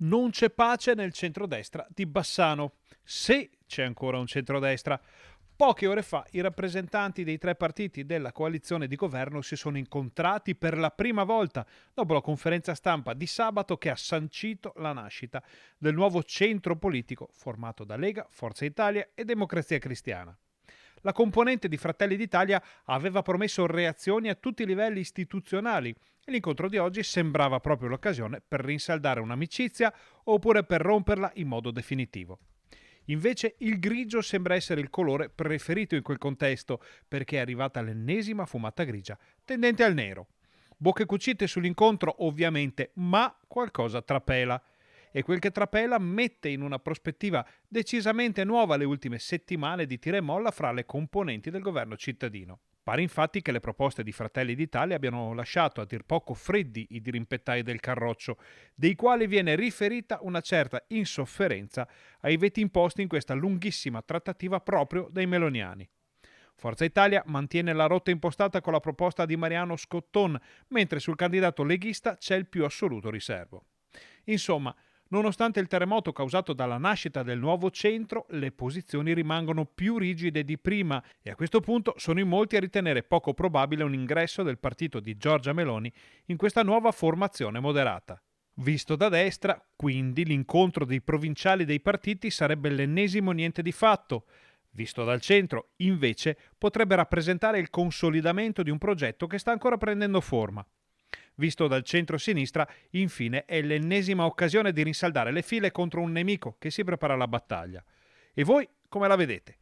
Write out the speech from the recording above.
Non c'è pace nel centrodestra di Bassano, se c'è ancora un centrodestra. Poche ore fa i rappresentanti dei tre partiti della coalizione di governo si sono incontrati per la prima volta dopo la conferenza stampa di sabato che ha sancito la nascita del nuovo centro politico formato da Lega, Forza Italia e Democrazia Cristiana. La componente di Fratelli d'Italia aveva promesso reazioni a tutti i livelli istituzionali e l'incontro di oggi sembrava proprio l'occasione per rinsaldare un'amicizia oppure per romperla in modo definitivo. Invece il grigio sembra essere il colore preferito in quel contesto, perché è arrivata l'ennesima fumata grigia, tendente al nero. Bocche cucite sull'incontro, ovviamente, ma qualcosa trapela. E quel che trapela mette in una prospettiva decisamente nuova le ultime settimane di tira e molla fra le componenti del governo cittadino. Pare infatti che le proposte di Fratelli d'Italia abbiano lasciato a dir poco freddi i dirimpettai del Carroccio, dei quali viene riferita una certa insofferenza ai veti imposti in questa lunghissima trattativa proprio dai meloniani. Forza Italia mantiene la rotta impostata con la proposta di Mariano Scotton, mentre sul candidato leghista c'è il più assoluto riservo. Insomma, nonostante il terremoto causato dalla nascita del nuovo centro, le posizioni rimangono più rigide di prima e a questo punto sono in molti a ritenere poco probabile un ingresso del partito di Giorgia Meloni in questa nuova formazione moderata. Visto da destra, quindi, l'incontro dei provinciali dei partiti sarebbe l'ennesimo niente di fatto. Visto dal centro, invece, potrebbe rappresentare il consolidamento di un progetto che sta ancora prendendo forma. Visto dal centro-sinistra, infine, è l'ennesima occasione di rinsaldare le file contro un nemico che si prepara alla battaglia. E voi come la vedete?